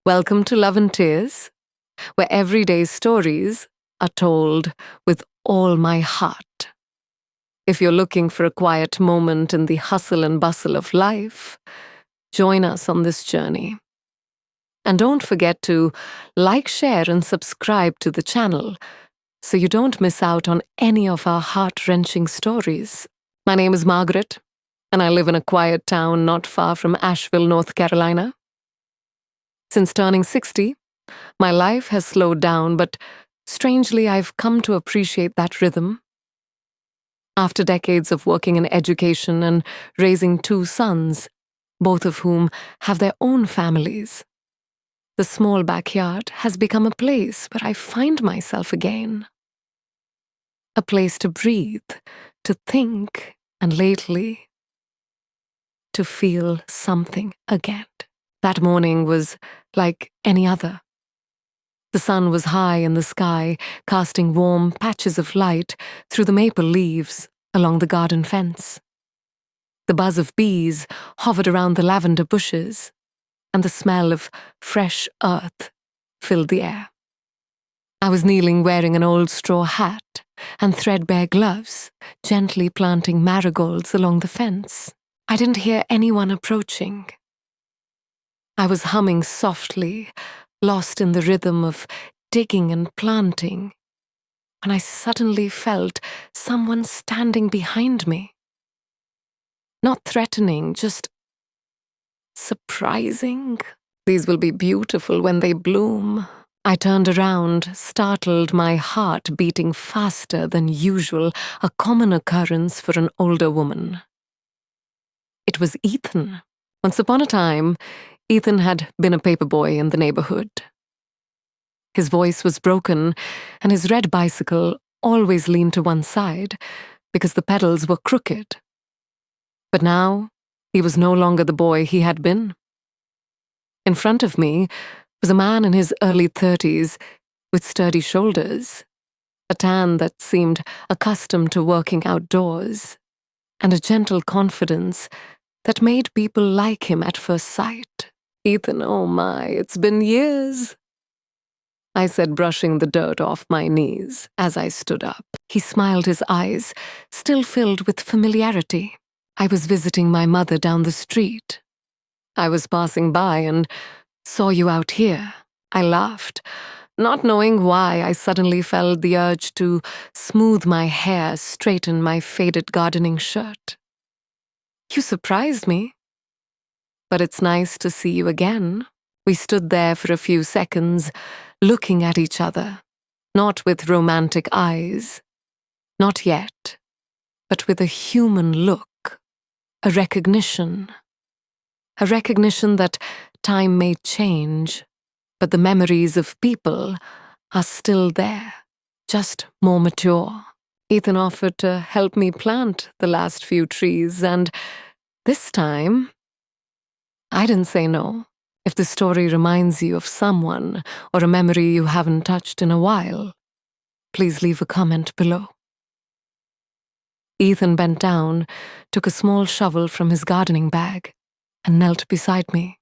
Welcome to Love and Tears, where everyday stories are told with all my heart. If you're looking for a quiet moment in the hustle and bustle of life, join us on this journey. And don't forget to like, share, and subscribe to the channel so you don't miss out on any of our heart-wrenching stories. My name is Margaret, and I live in a quiet town not far from Asheville, North Carolina. Since turning 60, my life has slowed down, but strangely, I've come to appreciate that rhythm. After decades of working in education and raising two sons, both of whom have their own families, the small backyard has become a place where I find myself again. A place to breathe, to think, and lately, to feel something again. That morning was like any other. The sun was high in the sky, casting warm patches of light through the maple leaves along the garden fence. The buzz of bees hovered around the lavender bushes, and the smell of fresh earth filled the air. I was kneeling wearing an old straw hat and threadbare gloves, gently planting marigolds along the fence. I didn't hear anyone approaching. I was humming softly, lost in the rhythm of digging and planting, when I suddenly felt someone standing behind me. Not threatening, just surprising. These will be beautiful when they bloom. I turned around, startled, my heart beating faster than usual, a common occurrence for an older woman. It was Ethan. Once upon a time, Ethan had been a paperboy in the neighborhood. His voice was broken, and his red bicycle always leaned to one side because the pedals were crooked. But now, he was no longer the boy he had been. In front of me was a man in his early 30s with sturdy shoulders, a tan that seemed accustomed to working outdoors, and a gentle confidence that made people like him at first sight. Ethan, oh my, it's been years, I said, brushing the dirt off my knees as I stood up. He smiled, his eyes still filled with familiarity. I was visiting my mother down the street. I was passing by and saw you out here. I laughed, not knowing why I suddenly felt the urge to smooth my hair, straighten my faded gardening shirt. You surprised me. But it's nice to see you again. We stood there for a few seconds, looking at each other, not with romantic eyes, not yet, but with a human look, a recognition that time may change, but the memories of people are still there, just more mature. Ethan offered to help me plant the last few trees, and this time, I didn't say no. If the story reminds you of someone or a memory you haven't touched in a while, please leave a comment below. Ethan bent down, took a small shovel from his gardening bag, and knelt beside me.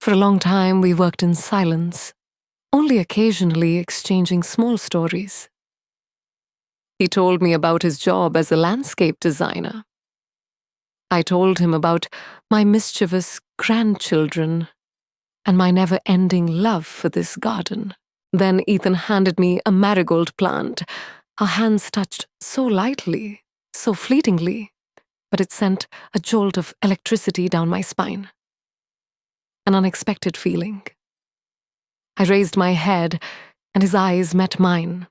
For a long time, we worked in silence, only occasionally exchanging small stories. He told me about his job as a landscape designer. I told him about my mischievous grandchildren and my never-ending love for this garden. Then Ethan handed me a marigold plant. Our hands touched so lightly, so fleetingly, but it sent a jolt of electricity down my spine. An unexpected feeling. I raised my head, and his eyes met mine.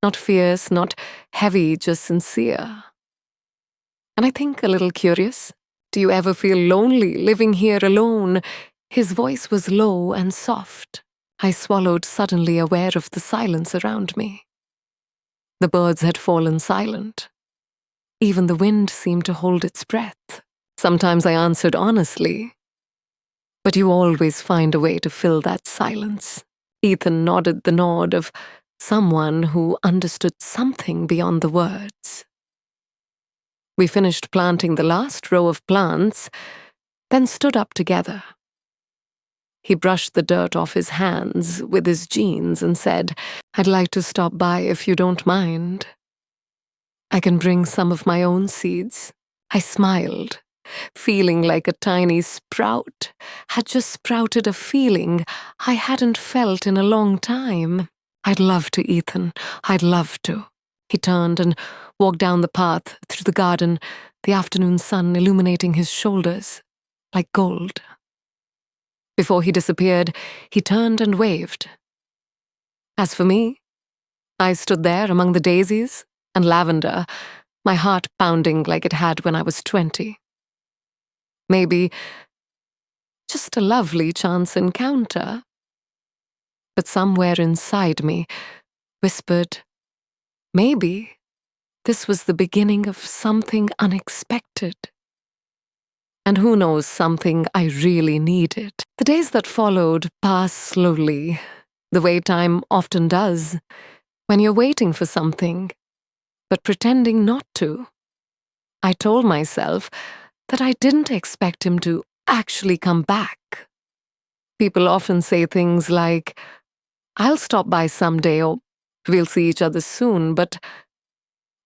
Not fierce, not heavy, just sincere. And I think a little curious. Do you ever feel lonely living here alone? His voice was low and soft. I swallowed, suddenly aware of the silence around me. The birds had fallen silent. Even the wind seemed to hold its breath. Sometimes I answered honestly, but you always find a way to fill that silence. Ethan nodded the nod of someone who understood something beyond the words. We finished planting the last row of plants, then stood up together. He brushed the dirt off his hands with his jeans and said, "I'd like to stop by if you don't mind. I can bring some of my own seeds." I smiled, feeling like a tiny sprout had just sprouted a feeling I hadn't felt in a long time. "I'd love to, Ethan. I'd love to." He turned and walked down the path through the garden, the afternoon sun illuminating his shoulders like gold. Before he disappeared, he turned and waved. As for me, I stood there among the daisies and lavender, my heart pounding like it had when I was 20. Maybe just a lovely chance encounter. But somewhere inside me whispered, maybe this was the beginning of something unexpected. And who knows, something I really needed. The days that followed passed slowly, the way time often does, when you're waiting for something, but pretending not to. I told myself that I didn't expect him to actually come back. People often say things like, "I'll stop by someday," or "We'll see each other soon," but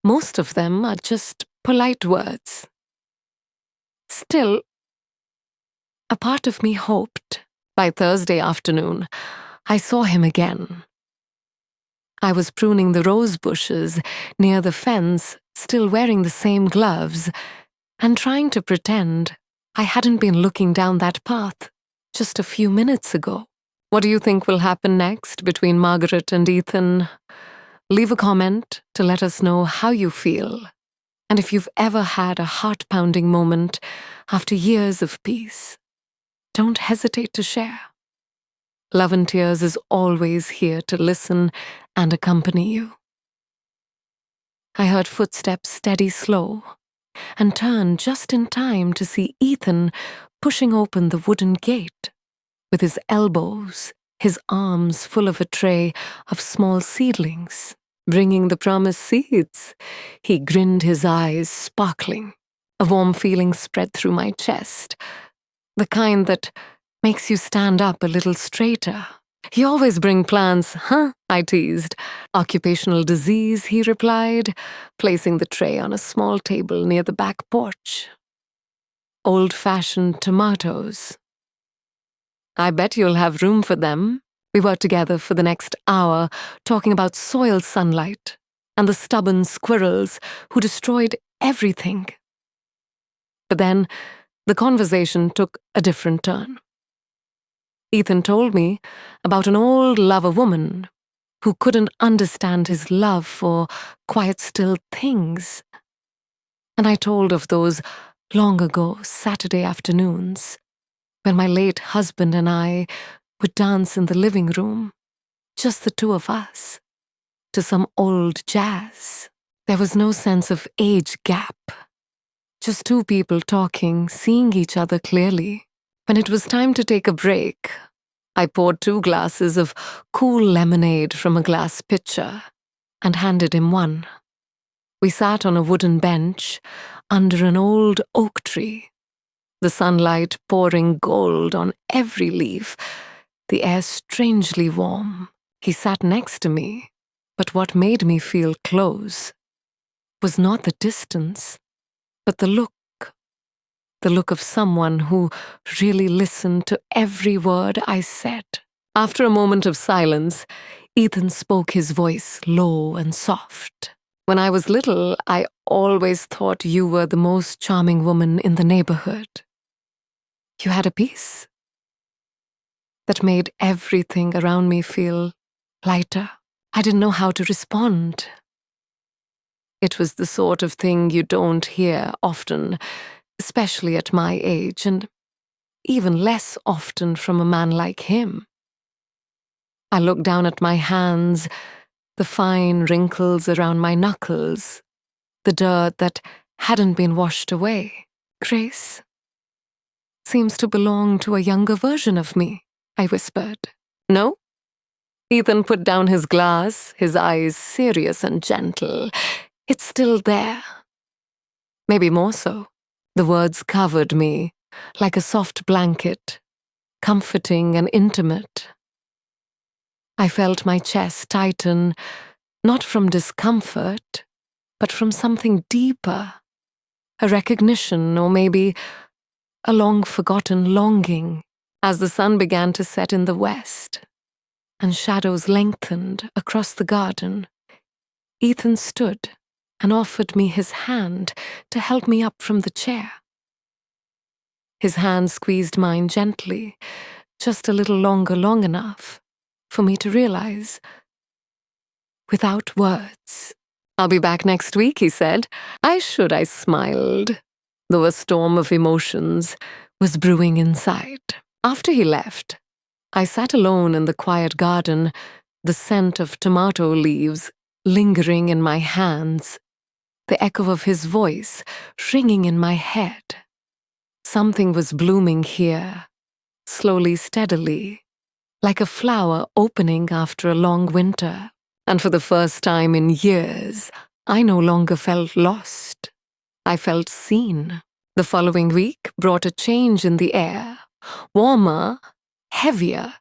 most of them are just polite words. Still, a part of me hoped by Thursday afternoon I saw him again. I was pruning the rose bushes near the fence, still wearing the same gloves, and trying to pretend I hadn't been looking down that path just a few minutes ago. What do you think will happen next between Margaret and Ethan? Leave a comment to let us know how you feel, and if you've ever had a heart-pounding moment after years of peace. Don't hesitate to share. Love and Tears is always here to listen and accompany you. I heard footsteps steady slow, and turned just in time to see Ethan pushing open the wooden gate, with his elbows, his arms full of a tray of small seedlings, bringing the promised seeds. He grinned, his eyes sparkling. A warm feeling spread through my chest, the kind that makes you stand up a little straighter. "You always bring plants, huh?" I teased. "Occupational disease," he replied, placing the tray on a small table near the back porch. "Old-fashioned tomatoes." "I bet you'll have room for them." We were together for the next hour, talking about soil sunlight and the stubborn squirrels who destroyed everything. But then the conversation took a different turn. Ethan told me about an old lover woman who couldn't understand his love for quiet, still things. And I told of those long ago Saturday afternoons when my late husband and I would dance in the living room, just the two of us, to some old jazz. There was no sense of age gap, just two people talking, seeing each other clearly. When it was time to take a break, I poured 2 glasses of cool lemonade from a glass pitcher and handed him one. We sat on a wooden bench under an old oak tree, the sunlight pouring gold on every leaf, the air strangely warm. He sat next to me, but what made me feel close was not the distance, but the look of someone who really listened to every word I said. After a moment of silence, Ethan spoke, his voice low and soft. "When I was little, I always thought you were the most charming woman in the neighborhood. You had a peace that made everything around me feel lighter. I didn't know how to respond. It was the sort of thing you don't hear often, especially at my age, and even less often from a man like him." I looked down at my hands, the fine wrinkles around my knuckles, the dirt that hadn't been washed away. "Grace seems to belong to a younger version of me," I whispered. "No?" Ethan put down his glass, his eyes serious and gentle. "It's still there. Maybe more so." The words covered me like a soft blanket, comforting and intimate. I felt my chest tighten, not from discomfort, but from something deeper, a recognition or maybe a long-forgotten longing. As the sun began to set in the west and shadows lengthened across the garden, Ethan stood and offered me his hand to help me up from the chair. His hand squeezed mine gently, just a little longer, long enough for me to realize, without words. "I'll be back next week," he said. I smiled, though a storm of emotions was brewing inside. After he left, I sat alone in the quiet garden, the scent of tomato leaves lingering in my hands, the echo of his voice ringing in my head. Something was blooming here, slowly, steadily, like a flower opening after a long winter. And for the first time in years, I no longer felt lost. I felt seen. The following week brought a change in the air, warmer, heavier,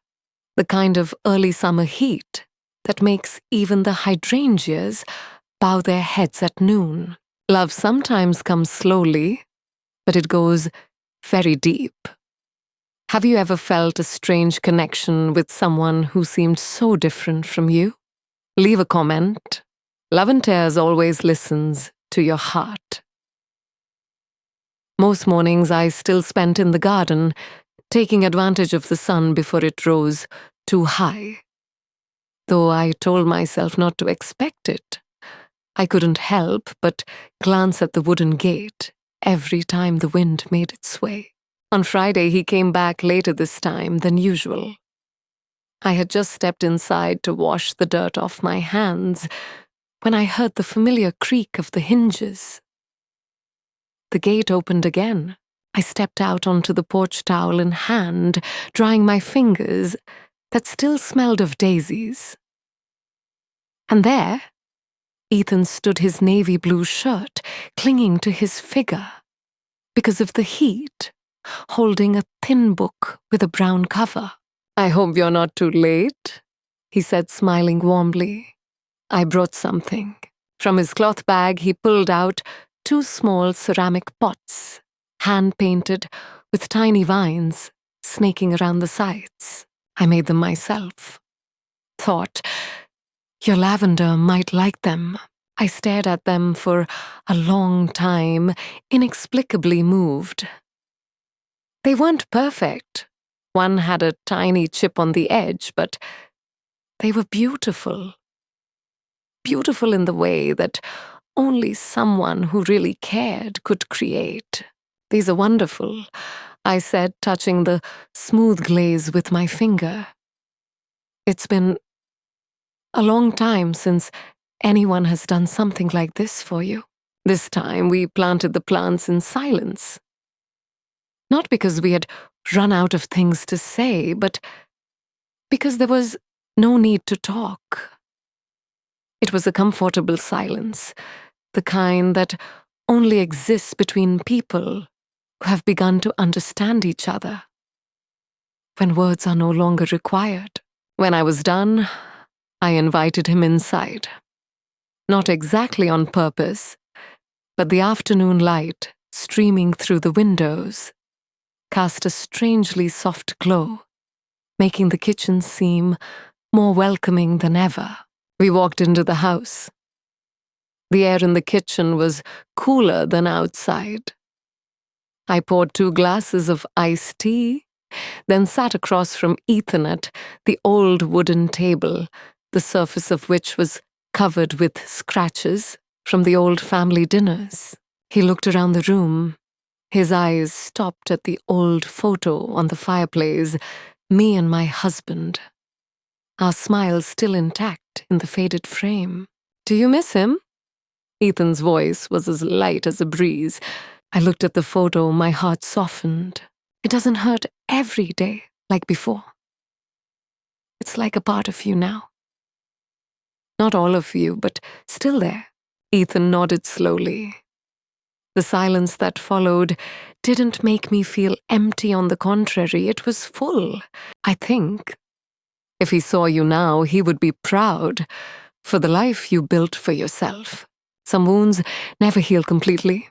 the kind of early summer heat that makes even the hydrangeas bow their heads at noon. Love sometimes comes slowly, but it goes very deep. Have you ever felt a strange connection with someone who seemed so different from you? Leave a comment. Love and Tears always listens to your heart. Most mornings I still spent in the garden, taking advantage of the sun before it rose too high. Though I told myself not to expect it, I couldn't help but glance at the wooden gate every time the wind made its way. On Friday, he came back later this time than usual. I had just stepped inside to wash the dirt off my hands when I heard the familiar creak of the hinges. The gate opened again. I stepped out onto the porch, towel in hand, drying my fingers that still smelled of daisies. And there, Ethan stood, his navy blue shirt clinging to his figure because of the heat, holding a thin book with a brown cover. "I hope you're not too late," he said, smiling warmly. I brought something. From his cloth bag, he pulled out 2 small ceramic pots, hand-painted with tiny vines snaking around the sides. I made them myself. Thought, your lavender might like them. I stared at them for a long time, inexplicably moved. They weren't perfect. One had a tiny chip on the edge, but they were beautiful. Beautiful in the way that only someone who really cared could create. "These are wonderful," I said, touching the smooth glaze with my finger. "It's been a long time since anyone has done something like this for you." This time we planted the plants in silence. Not because we had run out of things to say, but because there was no need to talk. It was a comfortable silence, the kind that only exists between people who have begun to understand each other, when words are no longer required. When I was done, I invited him inside. Not exactly on purpose, but the afternoon light streaming through the windows cast a strangely soft glow, making the kitchen seem more welcoming than ever. We walked into the house. The air in the kitchen was cooler than outside. I poured 2 glasses of iced tea, then sat across from Ethan at the old wooden table, the surface of which was covered with scratches from the old family dinners. He looked around the room. His eyes stopped at the old photo on the fireplace, me and my husband, our smiles still intact in the faded frame. "Do you miss him?" Ethan's voice was as light as a breeze. I looked at the photo, my heart softened. It doesn't hurt every day like before. It's like a part of you now. Not all of you, but still there. Ethan nodded slowly. The silence that followed didn't make me feel empty. On the contrary, it was full. I think if he saw you now, he would be proud for the life you built for yourself. Some wounds never heal completely,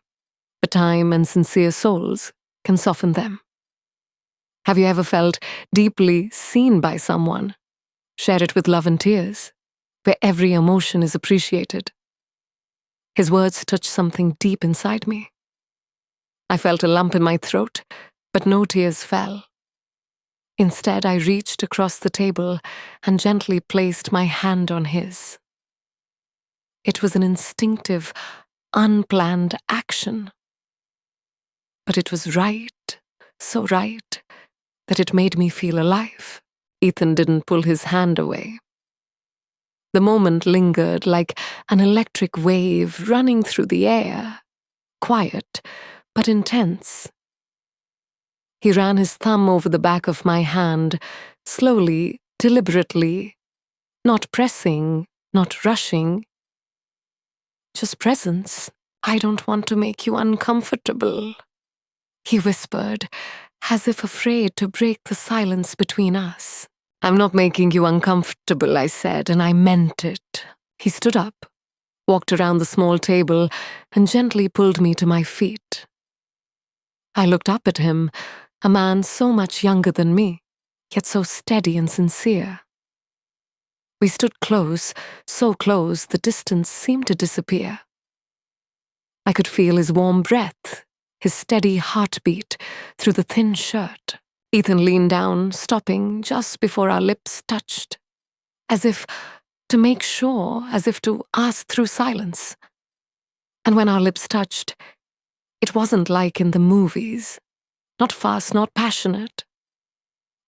but time and sincere souls can soften them. Have you ever felt deeply seen by someone? Share it with love and tears, where every emotion is appreciated. His words touched something deep inside me. I felt a lump in my throat, but no tears fell. Instead, I reached across the table and gently placed my hand on his. It was an instinctive, unplanned action. But it was right, so right, that it made me feel alive. Ethan didn't pull his hand away. The moment lingered like an electric wave running through the air, quiet but intense. He ran his thumb over the back of my hand, slowly, deliberately, not pressing, not rushing. Just presence. I don't want to make you uncomfortable, he whispered, as if afraid to break the silence between us. I'm not making you uncomfortable, I said, and I meant it. He stood up, walked around the small table, and gently pulled me to my feet. I looked up at him, a man so much younger than me, yet so steady and sincere. We stood close, so close the distance seemed to disappear. I could feel his warm breath, his steady heartbeat through the thin shirt. Ethan leaned down, stopping just before our lips touched, as if to make sure, as if to ask through silence. And when our lips touched, it wasn't like in the movies, not fast, not passionate,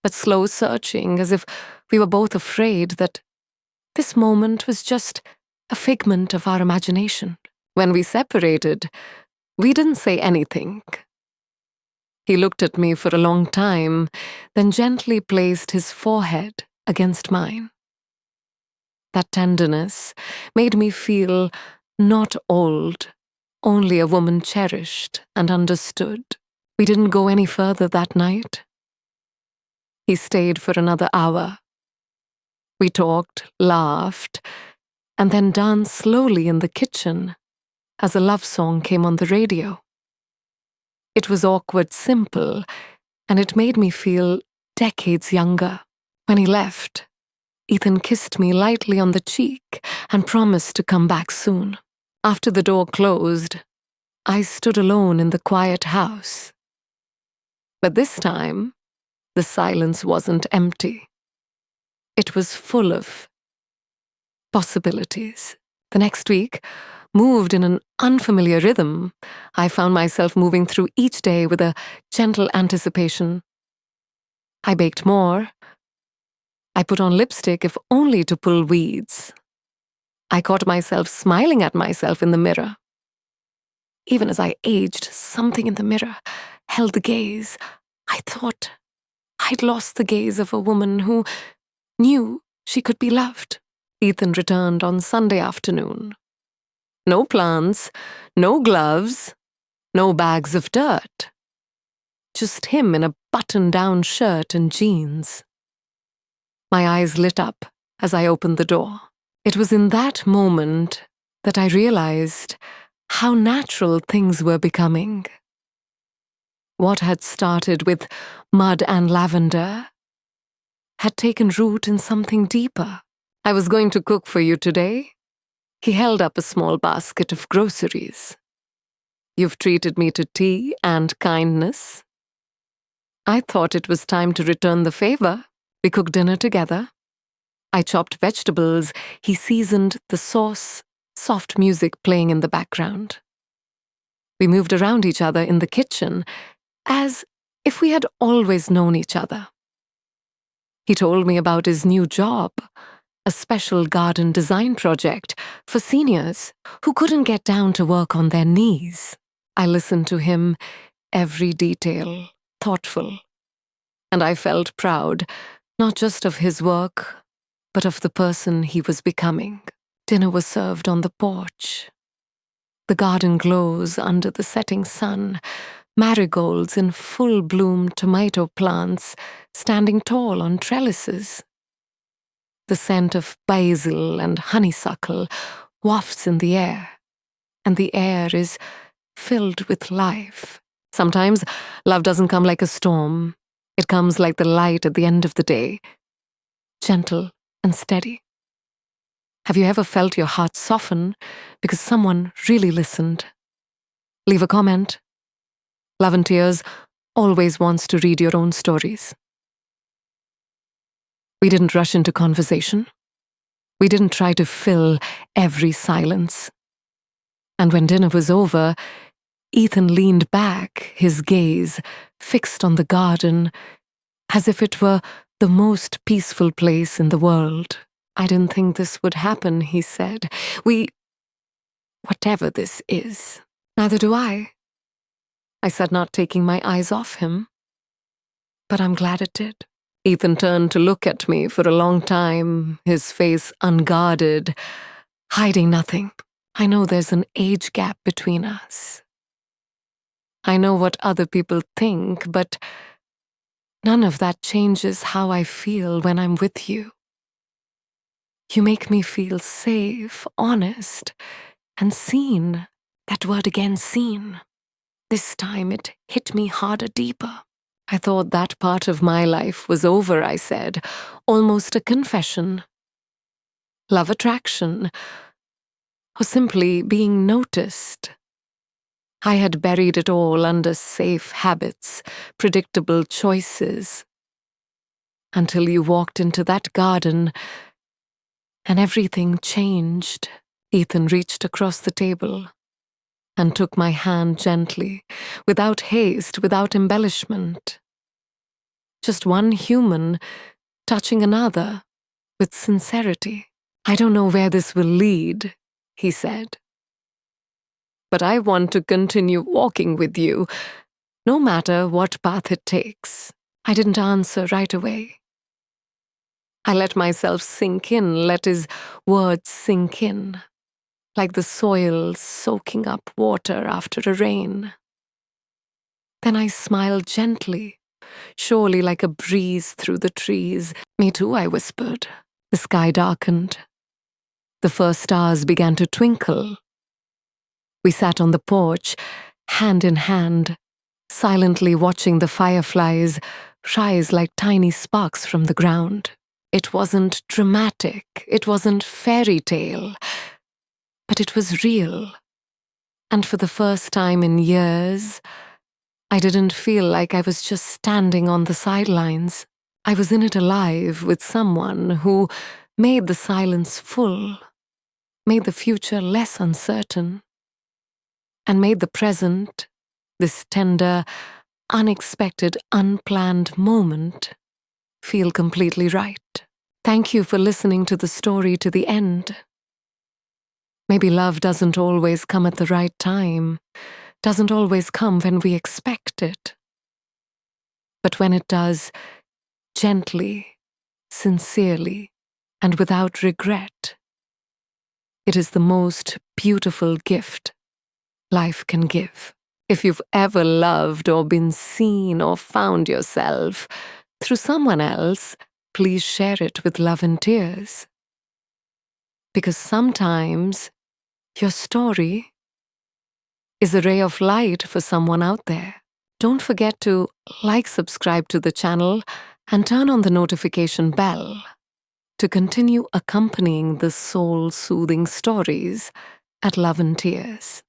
but slow searching, as if we were both afraid that this moment was just a figment of our imagination. When we separated, we didn't say anything. He looked at me for a long time, then gently placed his forehead against mine. That tenderness made me feel not old, only a woman cherished and understood. We didn't go any further that night. He stayed for another hour. We talked, laughed, and then danced slowly in the kitchen as a love song came on the radio. It was awkward, simple, and it made me feel decades younger. When he left, Ethan kissed me lightly on the cheek and promised to come back soon. After the door closed, I stood alone in the quiet house. But this time, the silence wasn't empty. It was full of possibilities. The next week, moved in an unfamiliar rhythm, I found myself moving through each day with a gentle anticipation. I baked more. I put on lipstick if only to pull weeds. I caught myself smiling at myself in the mirror. Even as I aged, something in the mirror held the gaze. I thought I'd lost the gaze of a woman who knew she could be loved. Ethan returned on Sunday afternoon. No plants, no gloves, no bags of dirt. Just him in a button-down shirt and jeans. My eyes lit up as I opened the door. It was in that moment that I realized how natural things were becoming. What had started with mud and lavender had taken root in something deeper. I was going to cook for you today. He held up a small basket of groceries. You've treated me to tea and kindness. I thought it was time to return the favor. We cooked dinner together. I chopped vegetables. He seasoned the sauce, soft music playing in the background. We moved around each other in the kitchen as if we had always known each other. He told me about his new job, a special garden design project for seniors who couldn't get down to work on their knees. I listened to him, every detail, thoughtful. And I felt proud, not just of his work, but of the person he was becoming. Dinner was served on the porch. The garden glows under the setting sun, marigolds in full bloom, tomato plants standing tall on trellises. The scent of basil and honeysuckle wafts in the air, and the air is filled with life. Sometimes love doesn't come like a storm. It comes like the light at the end of the day, gentle and steady. Have you ever felt your heart soften because someone really listened? Leave a comment. Love and Tears always wants to read your own stories. We didn't rush into conversation. We didn't try to fill every silence. And when dinner was over, Ethan leaned back, his gaze fixed on the garden, as if it were the most peaceful place in the world. I didn't think this would happen, he said. Whatever this is. Neither do I said, not taking my eyes off him. But I'm glad it did. Ethan turned to look at me for a long time, his face unguarded, hiding nothing. I know there's an age gap between us. I know what other people think, but none of that changes how I feel when I'm with you. You make me feel safe, honest, and seen. That word again, seen. This time it hit me harder, deeper. I thought that part of my life was over, I said, almost a confession. Love attraction, or simply being noticed. I had buried it all under safe habits, predictable choices. Until you walked into that garden, and everything changed. Ethan reached across the table and took my hand gently, without haste, without embellishment. Just one human touching another with sincerity. I don't know where this will lead, he said. But I want to continue walking with you, no matter what path it takes. I didn't answer right away. I let myself sink in, let his words sink in, like the soil soaking up water after a rain. Then I smiled gently, surely like a breeze through the trees. Me too, I whispered. The sky darkened. The first stars began to twinkle. We sat on the porch, hand in hand, silently watching the fireflies rise like tiny sparks from the ground. It wasn't dramatic, it wasn't fairy tale, but it was real. And for the first time in years, I didn't feel like I was just standing on the sidelines. I was in it alive with someone who made the silence full, made the future less uncertain, and made the present, this tender, unexpected, unplanned moment, feel completely right. Thank you for listening to the story to the end. Maybe love doesn't always come at the right time, doesn't always come when we expect it. But when it does, gently, sincerely, and without regret, it is the most beautiful gift life can give. If you've ever loved or been seen or found yourself through someone else, please share it with Love and Tears. Because sometimes your story is a ray of light for someone out there. Don't forget to subscribe to the channel, and turn on the notification bell to continue accompanying the soul-soothing stories at Love and Tears.